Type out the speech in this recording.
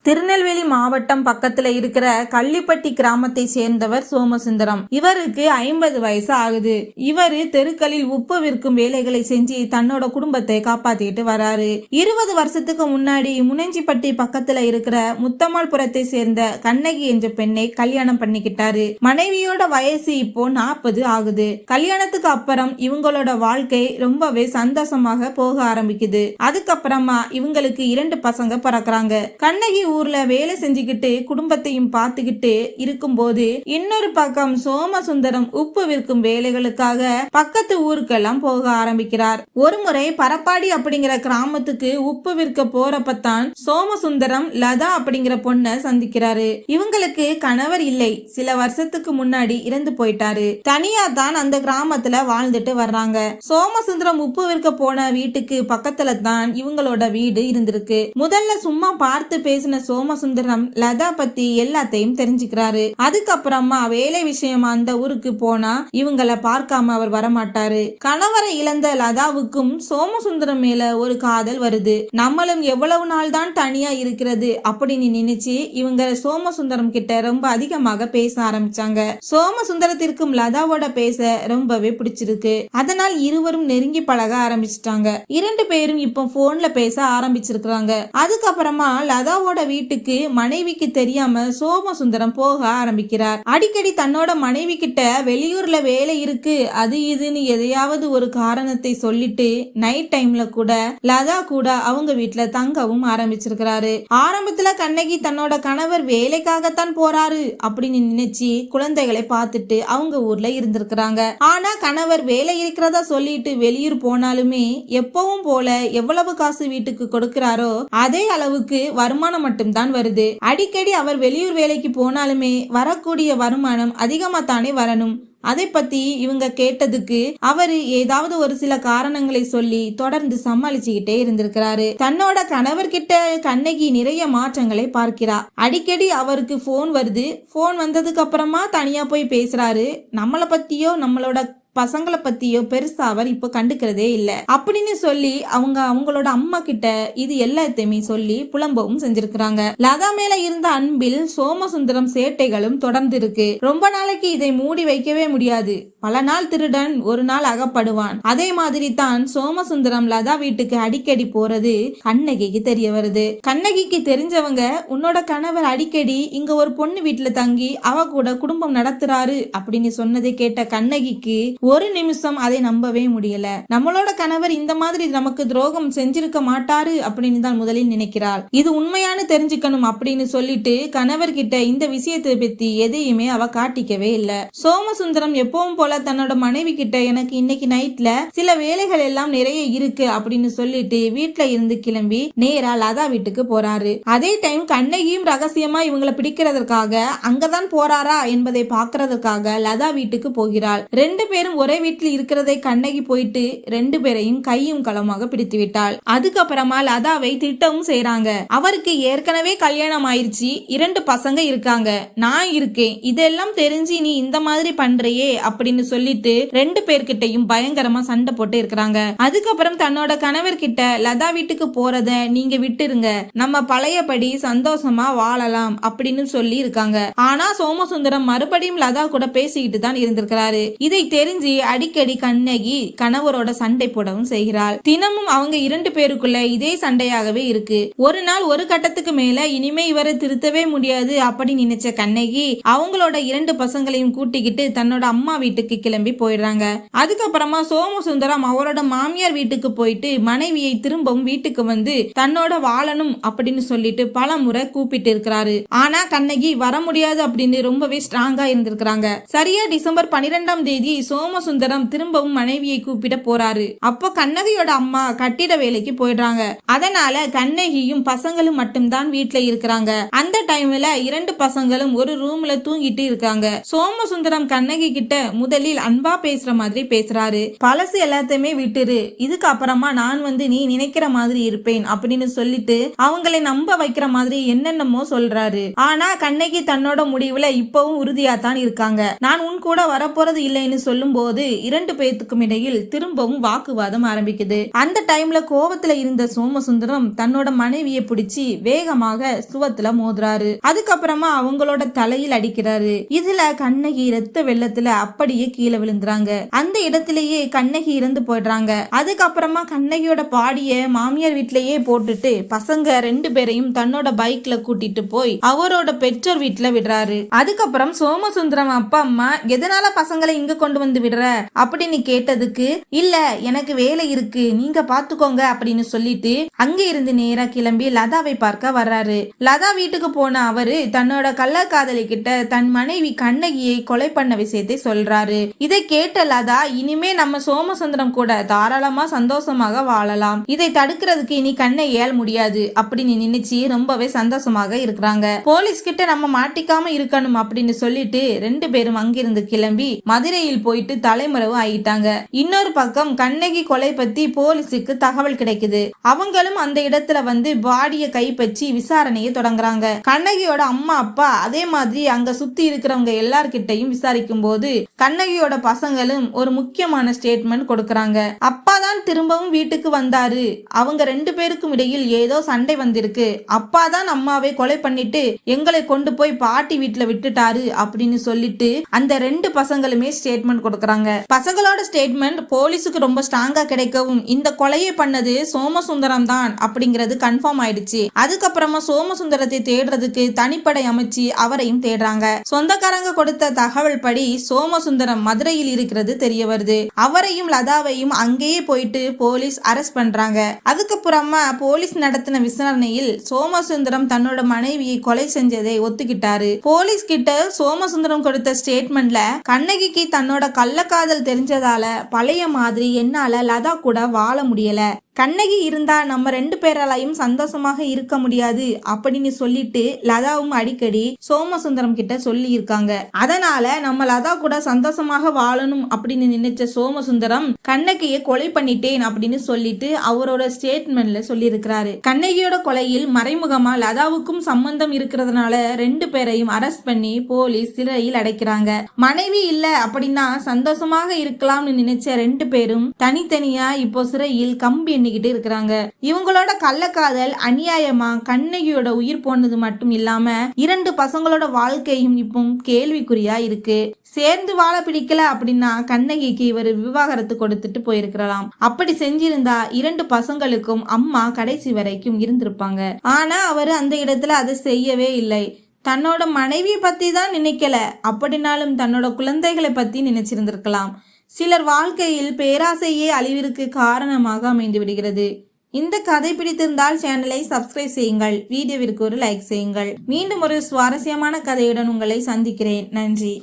திருநெல்வேலி மாவட்டம் பக்கத்துல இருக்கிற கள்ளிப்பட்டி கிராமத்தை சேர்ந்தவர் சோமசுந்தரம். இவருக்கு 50 வயசு ஆகுது. இவரு தெருக்களில் உப்பு விற்கும் வேலைகளை செஞ்சு தன்னோட குடும்பத்தை காப்பாத்திட்டு வராரு. 20 வருஷத்துக்கு முன்னாடி முனஞ்சிப்பட்டி பக்கத்துல இருக்கிற முத்தம்மாள்புரத்தை சேர்ந்த கண்ணகி என்ற பெண்ணை கல்யாணம் பண்ணிக்கிட்டாரு. மனைவியோட வயசு இப்போ 40 ஆகுது. கல்யாணத்துக்கு அப்புறம் இவங்களோட வாழ்க்கை ரொம்பவே சந்தோஷமாக போக ஆரம்பிக்குது. அதுக்கப்புறமா இவங்களுக்கு 2 பசங்க பிறக்குறாங்க. கண்ணகி ஊர்ல வேலை செஞ்சுக்கிட்டு குடும்பத்தையும் பார்த்துக்கிட்டு இருக்கும்போது இன்னொரு பக்கம் சோமசுந்தரம் உப்பு விற்கும் வேலைகளுக்காக பக்கத்து ஊருக்கெல்லாம் போக ஆரம்பிக்கிறார். ஒரு முறை பரப்பாடி அப்படிங்கிற கிராமத்துக்கு உப்பு விற்க போறப்பத்தான் சோமசுந்தரம் லதா அப்படிங்கிற பொண்ணை சந்திக்கிறாரு. இவங்களுக்கு கணவர் இல்லை. சில வருஷத்துக்கு முன்னாடி இறந்து போயிட்டாரு. தனியா தான் அந்த கிராமத்துல வாழ்ந்துட்டு வர்றாங்க. சோமசுந்தரம் உப்பு விற்க போன வீட்டுக்கு பக்கத்துல தான் இவங்களோட வீடு இருந்திருக்கு. முதல்ல சும்மா பார்த்து பேசின சோமசுந்தரம் லதா பத்தி எல்லாத்தையும் தெரிஞ்சுக்கிறாரு. அதுக்கப்புறமா வேலை விஷயமா அந்த ஊருக்கு போனா இவங்கள பார்க்காம அவர் வரமாட்டாரு. கணவரை இழந்த லதாவுக்கும் சோமசுந்தரம் மேல ஒரு காதல் வருது. நம்மளும் எவ்வளவு நாள் தான் தனியா இருக்கிறது அப்படின்னு நினைச்சு இவங்க சோமசுந்தரம் கிட்ட ரொம்ப அதிகமாக பேச ஆரம்பிச்சாங்க. சோமசுந்தரத்திற்கும் லதாவோட பேச ரொம்பவே பிடிச்சிருக்கு. அதனால் இருவரும் நெருங்கி பழக ஆரம்பிச்சிட்டாங்க. 2 பேரும் இப்போ போன்ல பேச ஆரம்பிச்சிருக்காங்க. அதுக்கப்புறமா லதாவோட வீட்டுக்கு மனைவிக்கு தெரியாம சோமசுந்தரம் போக ஆரம்பிக்கிறார். அடிக்கடி தன்னோட மனைவி கிட்ட வெளியூர்ல வேலை இருக்கு அது இதுன்னு எதையாவது ஒரு காரணத்தை சொல்லிட்டு நைட் டைம்ல கூட லதா கூட அவங்க வீட்டுல தங்கவும் ஆரம்பிச்சிருக்கிறாரு. ஆரம்பத்துல கண்ணகி தன்னோட கணவர் வேலைக்காகத்தான் போறாரு அப்படின்னு நினைச்சு குழந்தைகளை பார்த்துட்டு அவங்க ஊர்ல இருந்திருக்கிறாங்க. ஆனா கணவர் வேலை இருக்கிறதா சொல்லிட்டு வெளியூர் போனாலுமே எப்பவும் போல எவ்வளவு காசு வீட்டுக்கு கொடுக்கிறாரோ அதே அளவுக்கு வருமானம் மட்டும்தான் வருது. அடிக்கடி அவர் வெளியூர் வேலைக்கு போனாலுமே வரக்கூடிய வருமானம் அதிகமா தானே வரணும். அதை பத்தி இவங்க கேட்டதுக்கு அவரு ஏதாவது ஒரு சில காரணங்களை சொல்லி தொடர்ந்து சமாளிச்சுக்கிட்டே இருந்திருக்கிறாரு. தன்னோட கணவர்கிட்ட கண்ணகி நிறைய மாற்றங்களை பார்க்கிறா. அடிக்கடி அவருக்கு போன் வருது. போன் வந்ததுக்கு அப்புறமா தனியா போய் பேசுறாரு. நம்மளை பத்தியோ நம்மளோட பசங்களை பத்தியோ பெருசா அவர் இப்ப கண்டுக்கிறதே இல்ல அப்படின்னு சொல்லி அவங்களோட அம்மா கிட்ட இது எல்லாத்தையுமே சொல்லி புலம்பவும் செஞ்சிருக்கிறாங்க. லதா மேல இருந்த அன்பில் சோமசுந்தரம் சேட்டைகளும் தொடர்ந்து இருக்கு. ரொம்ப நாளைக்கு இதை மூடி வைக்கவே முடியாது. பல நாள் திருடன் ஒரு நாள் அகப்படுவான். அதே மாதிரி தான் சோமசுந்தரம் லதா வீட்டுக்கு அடிக்கடி போறது கண்ணகிக்கு தெரிய வருது. கண்ணகிக்கு தெரிஞ்சவங்க உன்னோட கணவர் அடிக்கடி இங்க ஒரு பொண்ணு வீட்டுல தங்கி அவ கூட குடும்பம் நடத்துறாரு அப்படின்னு சொன்னதை கேட்ட கண்ணகிக்கு ஒரு நிமிஷம் அதை நம்பவே முடியல. நம்மளோட கணவர் இந்த மாதிரி நமக்கு துரோகம் செஞ்சிருக்க மாட்டாரு அப்படின்னு தான் முதலில் நினைக்கிறாள். இது உண்மையான தெரிஞ்சுக்கணும் அப்படின்னு சொல்லிட்டு கணவர்கிட்ட இந்த விஷயத்தை பத்தி எதையுமே அவ காட்டிக்கவே இல்ல. சோமசுந்தரம் எப்பவும் போல தன்னோட மனைவி கிட்ட எனக்கு இன்னைக்கு நைட்ல சில வேலைகள் எல்லாம் நிறைய இருக்கு அப்படின்னு சொல்லிட்டு வீட்டுல இருந்து கிளம்பி நேரா லதா வீட்டுக்கு போறாரு. அதே டைம் கண்ணகியும் ரகசியமா இவங்களை பிடிக்கிறதுக்காக அங்கதான் போறாரா என்பதை பாக்குறதுக்காக லதா வீட்டுக்கு போகிறாள். 2 பேரும் ஒரே வீட்டில் இருக்கிறதை கண்ணகி போயிட்டு 2 பேரையும் கையும் களமாக பிடித்து விட்டாள். அதுக்கப்புறமா லதாவை திட்டவும் செய்யறாங்க. அவருக்கு ஏற்கனவே கல்யாணம் ஆயிருச்சு. 2 பசங்க இருக்காங்க. நான் இருக்கேன். இதெல்லாம் தெரிஞ்சு நீ இந்த மாதிரி பண்றையே அப்படின்னு சொல்லிட்டு 2 பேர்கிட்டையும் பயங்கரமா சண்டை போட்டு இருக்கிறாங்க. அதுக்கப்புறம் தன்னோட கணவர்கிட்ட லதா வீட்டுக்கு போறத நீங்க விட்டுருங்க, நம்ம பழையபடி சந்தோஷமா வாழலாம் அப்படின்னு சொல்லி இருக்காங்க. ஆனா சோமசுந்தரம் மறுபடியும் லதா கூட பேசிக்கிட்டு தான் இருந்திருக்கிறாரு. இதை தெரிஞ்சு அடிக்கடி கண்ணகி கணவரோட சண்டை போடவும் செய்கிறாள். தினமும் அவங்க 2 பேருக்குள்ள இதே சண்டையாகவே இருக்கு. ஒரு நாள் ஒரு கட்டத்துக்கு மேல இனிமே இவரை திருத்தவே முடியாது அப்படி நினைச்ச கண்ணகி அவங்களோட 2 பசங்களையும் கூட்டிக்கிட்டு தன்னோட அம்மா வீட்டுக்கு கிளம்பி போயிடுறாங்க. அதுக்கப்புறமா சோமசுந்தரம் அவரோட மாமியார் வீட்டுக்கு போயிட்டு மனைவியை திரும்பவும் வீட்டுக்கு வந்து தன்னோட வாழணும் அப்படின்னு சொல்லிட்டு பல முறை கூப்பிட்டு இருக்கிறாரு. ஆனா கண்ணகி வர முடியாது அப்படின்னு ரொம்பவே ஸ்ட்ராங்கா இருந்திருக்கிறாங்க. சரியா டிசம்பர் 12ஆம் தேதி சோமசுந்தரம் திரும்பவும் மனைவியை கூப்பிட போறாரு. அப்போ கண்ணகியோட அம்மா கட்டிட வேலைக்கு போயிடுறாங்க. அதனால கண்ணகியும் பசங்களும் மட்டும்தான் வீட்டுல இருக்கிறாங்க. அந்த டைம்ல 2 பசங்களும் ஒரு ரூம்ல தூங்கிட்டு இருக்காங்க. சோமசுந்தரம் கண்ணகி கிட்ட முதலில் அன்பா பேசுற மாதிரி பேசுறாரு. பழசு எல்லாத்தையுமே விட்டுரு, இதுக்கு அப்புறமா நான் நீ நினைக்கிற மாதிரி இருப்பேன் அப்படின்னு சொல்லிட்டு அவங்களை நம்ப வைக்கிற மாதிரி என்னென்னமோ சொல்றாரு. ஆனா கண்ணகி தன்னோட முடிவுல இப்பவும் உறுதியா தான் இருக்காங்க. நான் உன் கூட வரப்போறது இல்லைன்னு சொல்லும் போது இரண்டு பேத்துக்கும் இடையில் திரும்பவும் வாக்குவாதம் ஆரம்பிக்குது. அந்த டைம்ல கோவத்துல இருந்த சோமசுந்தரம் தன்னோட மனைவியை பிடிச்சி வேகமாக சுவத்துல மோதுறாரு. அதுக்கப்புறமா அவங்களோட தலையில் அடிக்கிறாரு. இதுல கண்ணகி ரத்த வெள்ளத்துல அப்படியே கீழே விழுந்துறாங்க. அந்த இடத்திலேயே கண்ணகி இறந்து போயிடுறாங்க. அதுக்கப்புறமா கண்ணகியோட பாடிய மாமியார் வீட்லயே போட்டுட்டு பசங்க ரெண்டு பேரையும் தன்னோட பைக்ல கூட்டிட்டு போய் அவரோட பெற்றோர் வீட்டுல விடுறாரு. அதுக்கப்புறம் சோமசுந்தரம் அப்பா அம்மா எதனால பசங்களை இங்க கொண்டு வந்து விடுற அப்படின்னு கேட்டதுக்கு, இல்ல எனக்கு வேலை இருக்கு, நீங்க பாத்துக்கோங்க அப்படின்னு சொல்லிட்டு அங்க இருந்து நேரா கிளம்பி லதாவை பார்க்க வர்றாரு. லதா வீட்டுக்கு போன அவரு தன்னோட கள்ளக்காதலி கிட்ட தன் மனைவி கண்ணகியை கொலை பண்ண விஷயத்தை சொல்றாரு. இதை கேட்ட லதா, இனிமே நம்ம சோமசுந்தரம் கூட தாராளமா சந்தோஷமாக வாழலாம், இதை தடுக்கிறதுக்கு இனி கண்ணகியால் முடியாது அப்படின்னு நினைச்சு ரொம்பவே சந்தோஷமாக இருக்கிறாங்க. போலீஸ் கிட்ட நம்ம மாட்டிக்காம இருக்கணும் அப்படின்னு சொல்லிட்டு ரெண்டு பேரும் அங்கிருந்து கிளம்பி மதுரையில் போயிட்டு தலைமறைவு ஆயிட்டாங்க. இன்னொரு பக்கம் கண்ணகி கொலை பத்தி போலீஸுக்கு தகவல் கிடைக்குது. அவங்களும் அந்த இடத்துல பாடிய கைப்பற்றி விசாரணையை தொடங்குறாங்க. கண்ணகியோட அம்மா அப்பா அதே மாதிரி அங்க சுத்தி இருக்கிறவங்க எல்லார்கிட்டையும் விசாரிக்கும் போது கண்ணகியோட பசங்களும் ஒரு முக்கியமான ஸ்டேட்மெண்ட் கொடுக்கறாங்க. அப்பா தான் திரும்பவும் வீட்டுக்கு வந்தாரு, அவங்க ரெண்டு பேருக்கும் இடையில் ஏதோ சண்டை வந்திருக்கு, அப்பா தான் அம்மாவை கொலை பண்ணிட்டு எங்களை கொண்டு போய் பாட்டி வீட்டுல விட்டுட்டாரு அப்படின்னு சொல்லிட்டு அந்த ரெண்டு பசங்களுமே ஸ்டேட்மெண்ட் கொடுக்கறாங்க. பசங்களோட ஸ்டேட்மெண்ட் போலீஸுக்கு ரொம்ப ஸ்ட்ராங்கா கிடைக்கவும் இந்த கொலையை பண்ணது சோமசுந்தரம் தான் அப்படிங்கிறது கன்ஃபார்ம் ஆயிடுச்சு. அதுக்கப்புறமா சோமசுந்தரத்தை தேடுறதுக்கு தனிப்படை அமைச்சு அவரையும் தேடுறாங்க. சொந்தக்காரங்க கொடுத்த தகவல் படி சோமசுந்தரம் மதுரையில் இருக்கிறது தெரிய வருது. அவரையும் லதாவையும் அங்கேயே போயிட்டு போலீஸ் அரெஸ்ட் பண்றாங்க. அதுக்கப்புறமா போலீஸ் நடத்தின விசாரணையில் சோமசுந்தரம் தன்னோட மனைவியை கொலை செஞ்சதை ஒத்துக்கிட்டாரு. போலீஸ் கிட்ட சோமசுந்தரம் கொடுத்த ஸ்டேட்மெண்ட்ல கண்ணகிக்கு தன்னோட கள்ளக்காதல் தெரிஞ்சதால பழைய மாதிரி என்னால லதா கூட வாழ முடியல, கண்ணகி இருந்தா நம்ம ரெண்டு பேராலையும் சந்தோஷமாக இருக்க முடியாது அப்படின்னு சொல்லிட்டு லதாவும் அடிக்கடி சோமசுந்தரம் கிட்ட சொல்லி இருக்காங்க. அதனால நம்ம லதா கூட சந்தோஷமாக வாழணும் அப்படின்னு நினைச்ச சோமசுந்தரம் கண்ணகியை கொலை பண்ணிட்டேன் அப்படின்னு சொல்லிட்டு அவரோட ஸ்டேட்மெண்ட்ல சொல்லி இருக்கிறாரு. கண்ணகியோட கொலையில் மறைமுகமா லதாவுக்கும் சம்பந்தம் இருக்கிறதுனால ரெண்டு பேரையும் அரெஸ்ட் பண்ணி போலீஸ் சிறையில் அடைக்கிறாங்க. மனைவி இல்ல அப்படின்னா சந்தோஷமாக இருக்கலாம்னு நினைச்ச ரெண்டு பேரும் தனித்தனியா இப்போ சிறையில் கம்பி எண்ணிக்கிட்டு இருக்கிறாங்க. இவங்களோட கள்ளக்காதல் அநியாயமா கண்ணகியோட உயிர் போனது மட்டும் இல்லாம இரண்டு பசங்களோட வாழ்க்கையும் இப்போ கேள்விக்குறியா இருக்கு. சேர்ந்து வாழ பிடிக்கல அப்படின்னா கண்ணகிக்கு இவர் விவாகரத்து கொடுத்துட்டு போயிருக்கலாம். அப்படி செஞ்சிருந்தா இரண்டு பசங்களுக்கும் அம்மா கடைசி வரைக்கும் இருந்திருப்பாங்க. ஆனா அவரு அந்த இடத்துல அதை செய்யவே இல்லை. தன்னோட மனைவி பத்தி தான் நினைக்கல, அப்படின்னாலும் தன்னோட குழந்தைகளை பத்தி நினைச்சிருந்திருக்கலாம். சிலர் வாழ்க்கையில் பேராசையே அழிவிற்கு காரணமாக அமைந்து விடுகிறது. இந்த கதை பிடித்திருந்தால் சேனலை சப்ஸ்கிரைப் செய்யுங்கள், வீடியோவிற்கு ஒரு லைக் செய்யுங்கள். மீண்டும் ஒரு சுவாரஸ்யமான கதையுடன் உங்களை சந்திக்கிறேன். நன்றி.